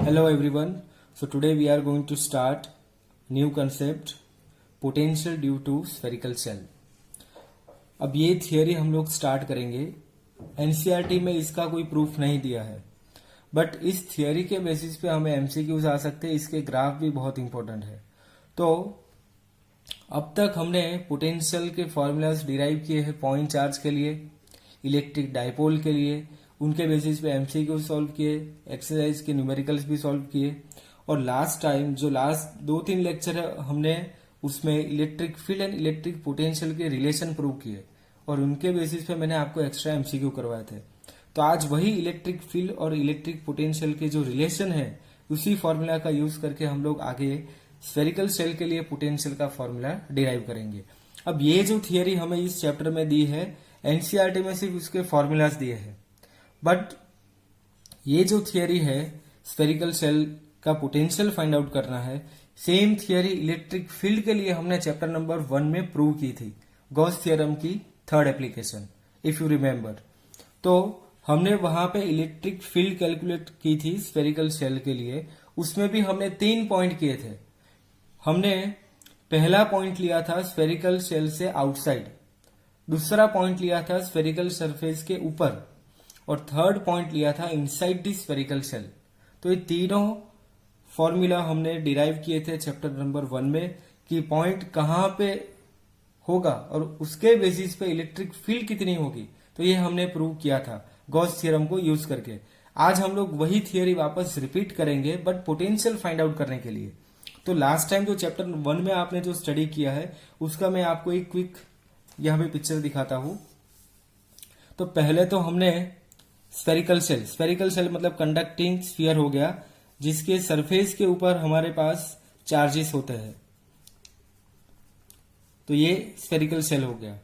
Hello everyone. So today we are going to start new concept potential due to spherical shell. अब ये theory हम लोग start करेंगे. NCERT में इसका कोई प्रूफ नहीं दिया है, बट इस थियोरी के बेसिस पे हमें एमसीक्यूज आ सकते हैं. इसके ग्राफ भी बहुत इंपॉर्टेंट है. तो अब तक हमने पोटेंशियल के फॉर्मूलाज डिराइव किए हैं पॉइंट चार्ज के लिए, इलेक्ट्रिक डाइपोल के लिए. उनके बेसिस पे एमसीक्यू सॉल्व किए, एक्सरसाइज के न्यूमेरिकल्स भी सॉल्व किए. और लास्ट टाइम जो लास्ट 2-3 लेक्चर है हमने उसमें electric field and electric potential के रिलेशन प्रूव किए और उनके बेसिस पे मैंने आपको एक्स्ट्रा एमसीक्यू करवाए थे. तो आज वही इलेक्ट्रिक फील्ड और इलेक्ट्रिक पोटेंशियल के जो रिलेशन है उसी फॉर्मूला का यूज करके हम लोग आगे स्फेरिकल शेल के लिए पोटेंशियल का फॉर्मूला डिराइव करेंगे. अब ये जो थियरी हमें इस चैप्टर में दी है, एनसीईआरटी में सिर्फ उसके फॉर्मूलाज दिए हैं, बट ये जो थियरी है स्फेरिकल शेल का पोटेंशियल फाइंड आउट करना है, सेम थियरी इलेक्ट्रिक फील्ड के लिए हमने चैप्टर नंबर 1 में प्रूव की थी, गॉस थ्योरम की third application, if you remember. तो हमने वहां पे इलेक्ट्रिक फील्ड कैलकुलेट की थी स्फेरिकल शेल के लिए. उसमें भी हमने 3 पॉइंट किए थे. हमने पहला पॉइंट लिया था स्फेरिकल शेल से आउटसाइड, दूसरा पॉइंट लिया था स्फेरिकल सरफेस के ऊपर, और थर्ड पॉइंट लिया था इनसाइड दी स्फेरिकल शेल. तो ये तीनों फॉर्मूला हमने डिराइव किए थे चैप्टर नंबर 1 में कि पॉइंट कहां पे होगा और उसके बेसिस पे इलेक्ट्रिक फील्ड कितनी होगी. तो ये हमने प्रूव किया था गॉस थ्योरम को यूज करके. आज हम लोग वही थियोरी वापस रिपीट करेंगे, बट पोटेंशियल फाइंड आउट करने के लिए. तो लास्ट टाइम जो चैप्टर 1 में आपने जो स्टडी किया है उसका मैं आपको एक क्विक यहां पे पिक्चर दिखाता हूं. तो पहले तो हमने स्फेरिकल शेल मतलब कंडक्टिंग स्फीयर हो गया, जिसके सरफेस के ऊपर हमारे पास चार्जेस होते हैं. तो ये स्फेरिकल शेल हो गया.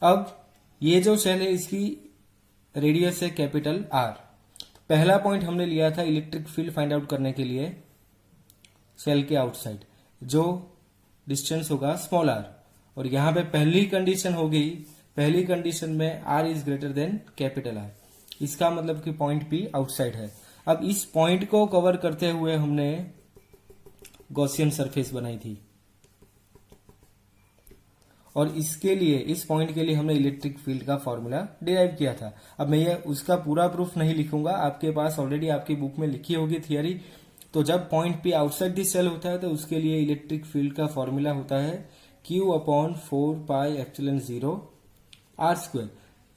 अब ये जो शेल है इसकी रेडियस है कैपिटल आर. पहला पॉइंट हमने लिया था इलेक्ट्रिक फील्ड फाइंड आउट करने के लिए शेल के आउटसाइड, जो डिस्टेंस होगा स्मॉल आर. और यहां पे पहली कंडीशन हो गई, पहली कंडीशन में R is greater than capital R. इसका मतलब कि पॉइंट पी आउटसाइड है. अब इस पॉइंट को कवर करते हुए हमने गॉसियन सरफेस बनाई थी, और इसके लिए इस पॉइंट के लिए हमने इलेक्ट्रिक फील्ड का फॉर्मूला डिराइव किया था. अब मैं ये उसका पूरा प्रूफ नहीं लिखूंगा, आपके पास ऑलरेडी आपकी बुक में लिखी होगी थियरी. तो जब point P outside this shell होता है तो उसके लिए इलेक्ट्रिक फील्ड का फॉर्मूला होता है Q/4πε0 r²,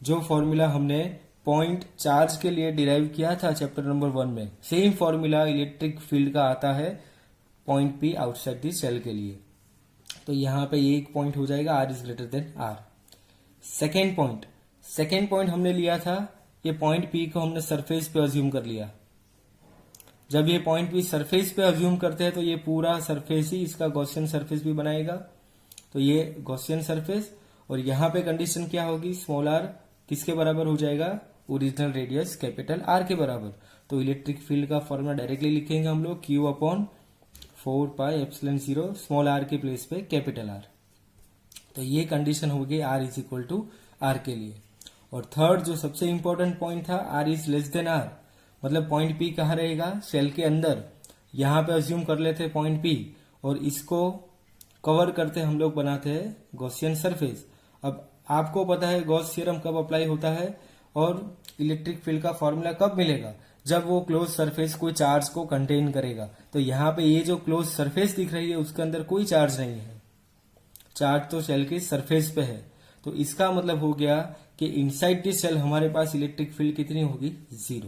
जो फॉर्मूला हमने पॉइंट चार्ज के लिए डिराइव किया था चैप्टर नंबर 1 में. सेम फॉर्मूला इलेक्ट्रिक फील्ड का आता है point P outside this shell के लिए. तो यहां पे ये एक पॉइंट हो जाएगा R is greater than R. Second point हमने लिया था, ये पॉइंट पी को हमने सरफेस पे अज्यूम कर लिया. जब ये पॉइंट पी सरफेस पे अज्यूम करते हैं तो ये पूरा सरफेस ही इसका गॉसियन सरफेस भी बनाएगा. तो ये गॉसियन सरफेस, और यहां पे कंडीशन क्या होगी, स्मॉल आर किसके बराबर हो जाएगा, ओरिजिनल रेडियस कैपिटल आर के बराबर. तो इलेक्ट्रिक फील्ड का फॉर्मूला डायरेक्टली लिखेंगे हम लोग Q/4πε0 स्मॉल आर के प्लेस पे कैपिटल आर. तो ये कंडीशन होगी R is equal to R के लिए. और थर्ड जो सबसे इंपॉर्टेंट पॉइंट था, R is less than are, मतलब पॉइंट पी कहाँ रहेगा, शेल के अंदर. यहां पे अज्यूम कर लेते हैं पॉइंट पी, और इसको कवर करते हम लोग बनाते हैं गॉसियन सरफेस. अब आपको पता है गॉस थ्योरम कब अप्लाई होता है और इलेक्ट्रिक फील्ड का फॉर्मूला कब मिलेगा, जब वो क्लोज सरफेस कोई चार्ज को कंटेन करेगा. तो यहाँ पे ये जो क्लोज सरफेस दिख रही है उसके अंदर कोई चार्ज नहीं है, चार्ज तो शेल के सरफेस पे है. तो इसका मतलब हो गया कि इनसाइड दी शेल हमारे पास इलेक्ट्रिक फील्ड कितनी होगी, 0.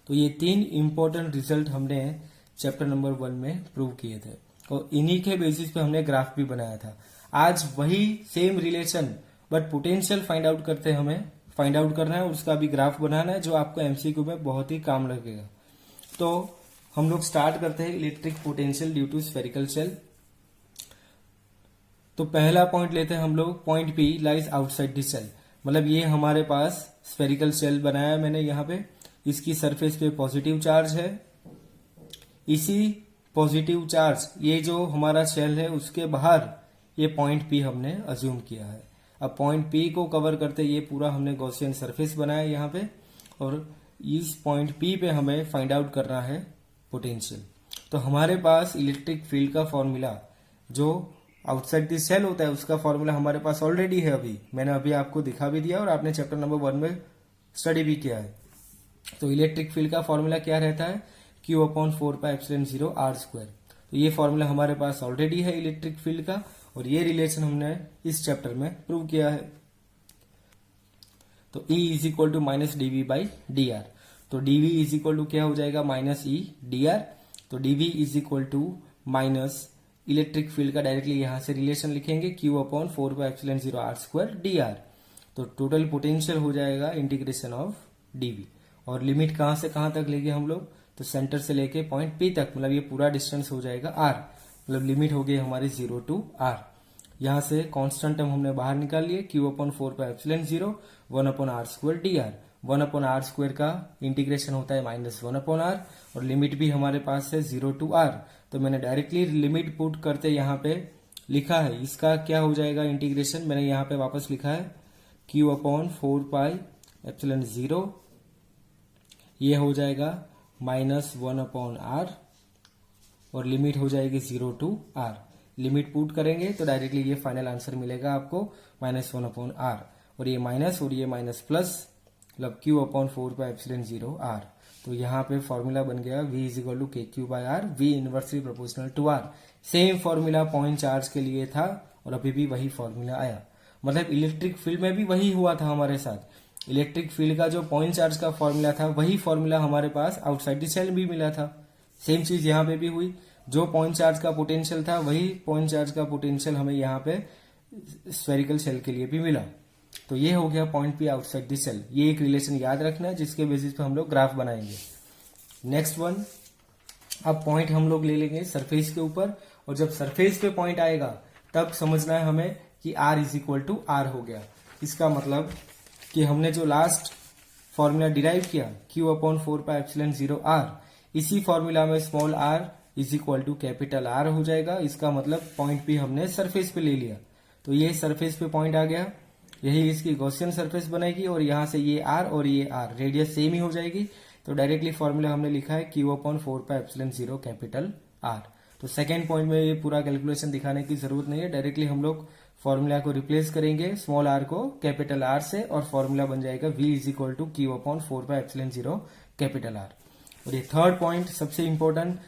तो ये 3 इंपॉर्टेंट रिजल्ट हमने चैप्टर नंबर 1 में प्रूव किए थे, और इन्हीं के बेसिस पे हमने ग्राफ भी बनाया था. आज वही same relation, but potential find out करते हमें फाइंड आउट करना है, उसका भी ग्राफ बनाना है जो आपको एमसीक्यू में बहुत ही काम लगेगा. तो हम लोग स्टार्ट करते हैं electric potential due to spherical shell. तो पहला पॉइंट लेते हैं हम लोग, point P lies outside the shell. मतलब ये हमारे पास स्फेरिकल शेल बनाया मैंने यहाँ पे, इसकी सरफेस पे पॉजिटिव चार्ज है. इसी पॉजिटिव चार्ज ये जो हमारा शेल है उसके बाहर ये पॉइंट पी हमने अज्यूम किया है. अब पॉइंट पी को कवर करते ये पूरा हमने गॉसियन सरफेस बनाया यहाँ पे, और इस पॉइंट पी पे हमें फाइंड आउट करना है पोटेंशियल। तो हमारे पास इलेक्ट्रिक फील्ड का फॉर्मूला जो आउटसाइड द सेल होता है उसका फॉर्मूला हमारे पास ऑलरेडी है। अभी मैंने अभी आपको दिखा भी दिया और आपने चैप्टर नंबर 1 में स्टडी भी किया है। तो इलेक्ट्रिक फील्ड का फॉर्मूला क्या रहता है, Q/4πε0r²। तो ये फॉर्मूला हमारे पास ऑलरेडी है इलेक्ट्रिक फील्ड का, और ये रिलेशन हमने इस चैप्टर में प्रूव किया है। तो E = -dV/dr। तो dV क्या हो जाएगा, -E/dr। तो dV माइनस इलेक्ट्रिक फील्ड का डायरेक्टली यहां से रिलेशन लिखेंगे, Q/4πε0r²dr। तो टोटल पोटेंशियल हो जाएगा इंटीग्रेशन ऑफ dV। और लिमिट कहां से कहां तक लेंगे हम लोग, तो सेंटर से लेके पॉइंट P तक, मतलब ये पूरा डिस्टेंस हो जाएगा r, मतलब लिमिट हो गई हमारी 0 to r। यहां से कांस्टेंट टर्म हमने बाहर निकाल लिए, Q/4πε0 1/r²dr। 1/r² का इंटीग्रेशन होता है -1/r, और लिमिट भी हमारे पास है 0 to r। तो मैंने डायरेक्टली लिमिट पुट करते यहाँ पे लिखा है, इसका क्या हो जाएगा इंटीग्रेशन, मैंने यहाँ पे वापस लिखा है Q/4πε0, ये हो जाएगा -1/r, और लिमिट हो जाएगी 0 to r। लिमिट पुट करेंगे तो डायरेक्टली ये फाइनल आंसर मिलेगा आपको -1/r, और ये माइनस और ये माइनस प्लस, मतलब Q/4πε0r। तो यहाँ पे फॉर्मूला बन गया V = kq/r, V inversely proportional to r। Same formula point charge के लिए था और अभी भी वही फॉर्मूला आया, मतलब इलेक्ट्रिक फील्ड में भी वही हुआ था हमारे साथ। इलेक्ट्रिक फील्ड का जो पॉइंट चार्ज का फॉर्मूला था वही फॉर्मूला हमारे पास आउटसाइड द सेल भी मिला था। सेम चीज यहाँ पे भी हुई, जो पॉइंट चार्ज का पोटेंशियल था वही पॉइंट चार्ज का पोटेंशियल हमें यहाँ पे स्फेरिकल सेल के लिए भी मिला। तो ये हो गया point P outside the shell. ये एक रिलेशन याद रखना है जिसके बेसिस पे हम लोग ग्राफ बनाएंगे। नेक्स्ट वन, अब पॉइंट हम लोग ले लेंगे सरफेस के ऊपर, और जब सरफेस पे पॉइंट आएगा तब समझना है हमें कि R = R हो गया। इसका मतलब कि हमने जो लास्ट फॉर्मूला डिराइव किया Q/4πε0r, इसी फॉर्मूला में स्मॉल r = कैपिटल R हो जाएगा। इसका मतलब पॉइंट P हमने सरफेस पे ले लिया, तो ये सरफेस पे पॉइंट आ गया, यही इसकी गॉसियन सरफेस बनेगी, और यहां से ये r और ये r रेडियस सेम ही हो जाएगी। तो डायरेक्टली फॉर्मूला हमने लिखा है Q/4πε0 कैपिटल R। तो सेकेंड पॉइंट में ये पूरा कैलकुलेशन दिखाने की जरूरत नहीं है, डायरेक्टली हम लोग फॉर्मूला को रिप्लेस करेंगे स्मॉल r को कैपिटल R से, और फॉर्मूला बन जाएगा V = Q/4πε0 कैपिटल R। और ये थर्ड पॉइंट सबसे important,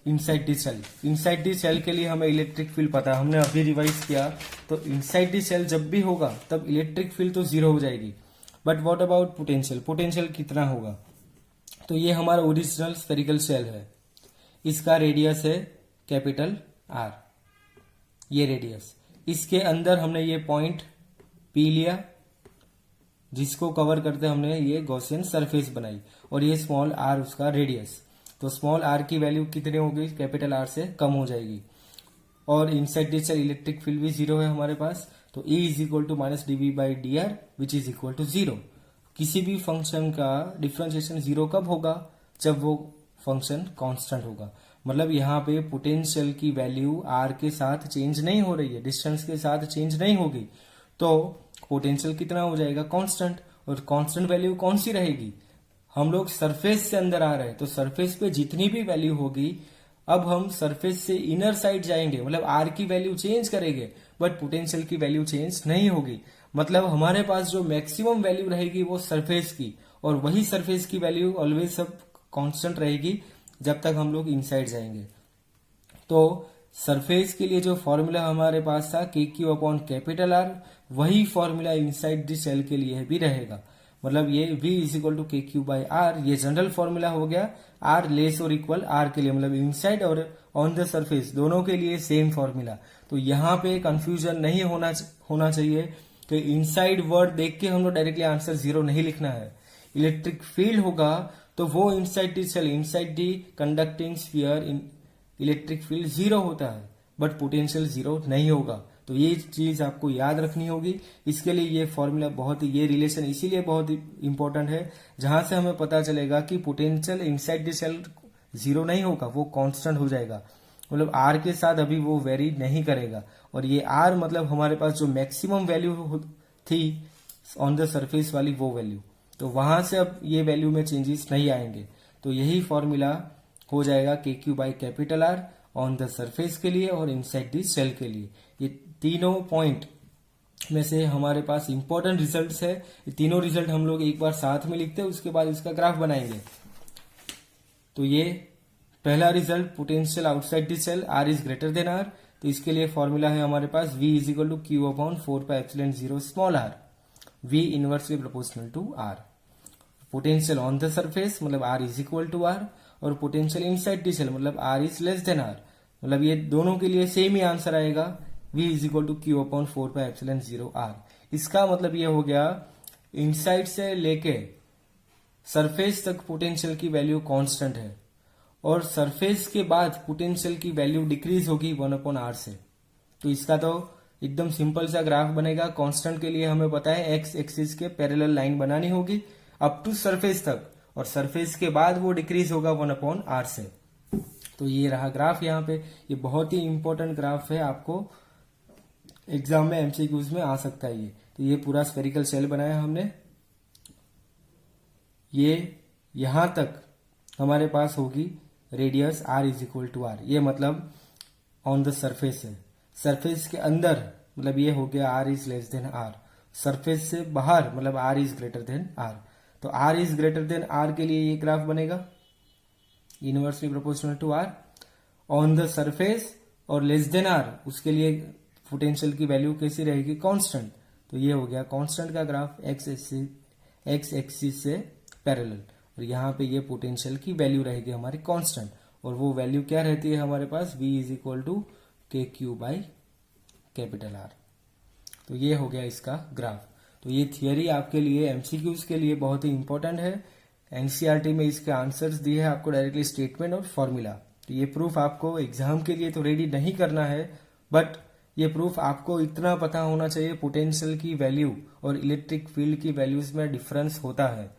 inside the shell. Inside the shell के लिए हमें इलेक्ट्रिक फील्ड पता है, हमने अभी रिवाइज किया। तो इनसाइड द सेल जब भी होगा तब इलेक्ट्रिक फील्ड तो 0 हो जाएगी, but what about potential, potential कितना होगा। तो ये हमारा ओरिजिनल स्फेरिकल सेल है, इसका रेडियस है कैपिटल R, ये रेडियस। इसके अंदर हमने ये पॉइंट P लिया, जिसको कवर करते हमने ये गॉसियन सरफेस बनाई, और ये स्मॉल r उसका रेडियस। तो स्मॉल r की वैल्यू कितनी होगी, कैपिटल R से कम हो जाएगी, और inside the shell electric field भी 0 है हमारे पास। तो E = -dV/dr which is equal to 0। किसी भी फंक्शन का डिफरेंशिएशन 0 कब होगा, जब वो फंक्शन कांस्टेंट होगा। मतलब यहाँ पे पोटेंशियल की वैल्यू r के साथ चेंज नहीं हो रही है, डिस्टेंस के साथ चेंज नहीं होगी, तो पोटेंशियल कितना हो जाएगा, कांस्टेंट। और कांस्टेंट वैल्यू कौन सी रहेगी, हम लोग सरफेस से अंदर आ रहे हैं, तो सरफेस पे जितनी भी वैल्यू होगी, अब हम सरफेस से इनर साइड जाएंगे, मतलब r की वैल्यू चेंज करेंगे, बट पोटेंशियल की वैल्यू चेंज नहीं होगी। मतलब हमारे पास जो मैक्सिमम वैल्यू रहेगी वो सरफेस की, और वही सरफेस की वैल्यू ऑलवेज सब कांस्टेंट रहेगी जब तक हम लोग इनसाइड जाएंगे। तो सरफेस के लिए जो फॉर्मूला हमारे पास था KQ/R, वही फॉर्मूला इनसाइड द सेल के लिए भी रहेगा। मतलब ये V = KQ/R, ये जनरल फॉर्मूला हो गया R लेस और इक्वल R के लिए, मतलब इनसाइड और ऑन द सरफेस दोनों के लिए सेम फॉर्मूला। तो यहाँ पे कंफ्यूजन नहीं होना चाहिए कि इनसाइड वर्ड देख के हम लोग डायरेक्टली आंसर 0 नहीं लिखना है। इलेक्ट्रिक फील्ड होगा तो वो inside the shell, inside the conducting sphere electric field 0 होता है, बट पोटेंशियल 0 नहीं होगा। तो ये चीज आपको याद रखनी होगी। इसके लिए ये फॉर्मूला ये रिलेशन इसीलिए बहुत इंपॉर्टेंट है, जहां से हमें पता चलेगा कि पोटेंशियल इनसाइड द सेल 0 नहीं होगा, वो कांस्टेंट हो जाएगा। मतलब R के साथ अभी वो वेरी नहीं करेगा, और ये R मतलब हमारे पास जो मैक्सिमम वैल्यू थी ऑन द सरफेस वाली वो वैल्यू, तो वहां से अब ये वैल्यू में चेंजेस नहीं आएंगे। तो यही फॉर्मूला हो जाएगा के Q by capital R on the surface के लिए और इनसाइड द शेल के लिए। ये तीनों पॉइंट में से हमारे पास इंपॉर्टेंट रिजल्ट्स है। ये तीनों रिजल्ट हम लोग एक बार साथ में लिखते हैं, उसके बाद इसका ग्राफ बनाएंगे। तो ये पहला result potential outside the shell r is greater than r, तो इसके लिए फॉर्मूला है हमारे पास V is equal to q upon 4πε0 small r, V inversely proportional to r. Potential on the surface मतलब r is equal to r, और potential inside the shell मतलब r is less than are, मतलब ये दोनों के लिए same ही answer आएगा, V is equal to q upon 4πε0 r. इसका मतलब ये हो गया इनसाइड से लेके सरफेस तक पोटेंशियल की वैल्यू कांस्टेंट है, और सरफेस के बाद पोटेंशियल की वैल्यू डिक्रीज होगी 1/r से। तो इसका तो एकदम सिंपल सा ग्राफ बनेगा। कांस्टेंट के लिए हमें पता है एक्स एक्सिस के पैरेलल लाइन बनानी होगी अप टू सरफेस तक, और सरफेस के बाद वो डिक्रीज होगा 1/r से। तो ये रहा ग्राफ यहाँ पे। ये बहुत ही इंपॉर्टेंट ग्राफ है, आपको एग्जाम में एमसीक्यूज में आ सकता है ये। तो ये पूरा स्फेरिकल शेल बनाया हमने। ये यहां तक हमारे पास होगी radius r is equal to R, ये मतलब ऑन द सरफेस है। सरफेस के अंदर मतलब ये हो गया r is less than r, surface से बाहर मतलब r is greater than r। तो r is greater than r के लिए ये ग्राफ बनेगा inversely proportional to r। On the surface और लेस देन r उसके लिए पोटेंशियल की वैल्यू कैसी रहेगी, कांस्टेंट। तो ये हो गया कांस्टेंट का ग्राफ एक्स एक्सिस से पैरेलल, और यहाँ पे ये पोटेंशियल की वैल्यू रहेगी हमारी कांस्टेंट, और वो वैल्यू क्या रहती है हमारे पास, V इज इक्वल टू के क्यू बाई कैपिटल आर। तो ये हो गया इसका ग्राफ। तो ये थियरी आपके लिए एमसीक्यूज के लिए बहुत ही इंपॉर्टेंट है। एनसीईआरटी में इसके आंसर्स दिए हैं आपको डायरेक्टली स्टेटमेंट और फॉर्मूला। तो ये प्रूफ आपको एग्जाम के लिए तो रेडी नहीं करना है, बट ये प्रूफ आपको इतना पता होना चाहिए पोटेंशियल की वैल्यू और इलेक्ट्रिक फील्ड की वैल्यूज में डिफरेंस होता है।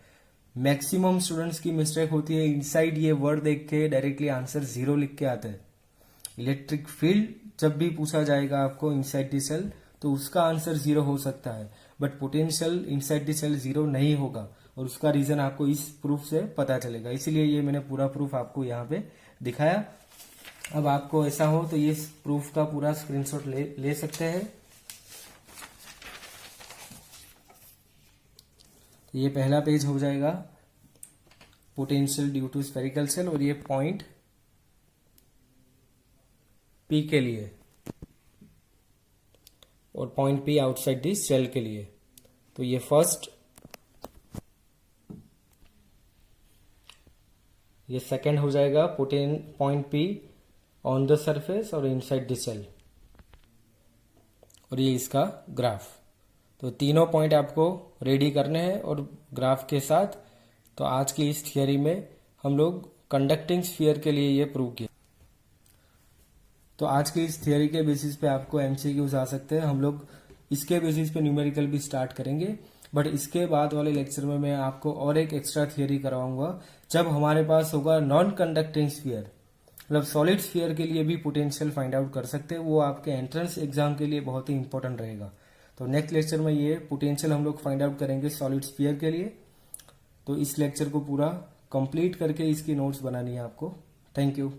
मैक्सिमम स्टूडेंट्स की मिस्टेक होती है इनसाइड ये वर्ड देख के डायरेक्टली आंसर 0 लिख के आते हैं। इलेक्ट्रिक फील्ड जब भी पूछा जाएगा आपको इनसाइड द सेल तो उसका आंसर 0 हो सकता है, but potential inside the shell 0 नहीं होगा, और उसका रीजन आपको इस प्रूफ से पता चलेगा। इसीलिए ये मैंने पूरा प्रूफ आपको यहाँ पे दिखाया। अब आपको ऐसा हो तो ये प्रूफ का पूरा स्क्रीनशॉट ले सकते हैं। ये पहला पेज हो जाएगा potential due to spherical shell, और ये पॉइंट P के लिए और point P outside this shell के लिए। तो ये फर्स्ट, ये सेकंड हो जाएगा point P on the surface और इनसाइड द सेल, और ये इसका ग्राफ। तो तीनों पॉइंट आपको रेडी करने हैं और ग्राफ के साथ। तो आज की इस थियरी में हम लोग कंडक्टिंग स्फीयर के लिए ये प्रूव किया। तो आज की इस थियरी के बेसिस पे आपको एमसीक्यूज आ सकते हैं। हम लोग इसके बेसिस पे न्यूमेरिकल भी स्टार्ट करेंगे, बट इसके बाद वाले लेक्चर में मैं आपको और एक एक्स्ट्रा थियरी करवाऊंगा जब हमारे पास होगा नॉन कंडक्टिंग स्फीयर, मतलब सॉलिड स्फीयर के लिए भी पोटेंशियल फाइंड आउट कर सकते हैं। वो आपके एंट्रेंस एग्जाम के लिए बहुत ही इंपॉर्टेंट रहेगा। तो नेक्स्ट लेक्चर में ये पोटेंशियल हम लोग फाइंड आउट करेंगे सॉलिड स्फीयर के लिए। तो इस लेक्चर को पूरा कंप्लीट करके इसकी नोट्स बनानी है आपको। Thank you.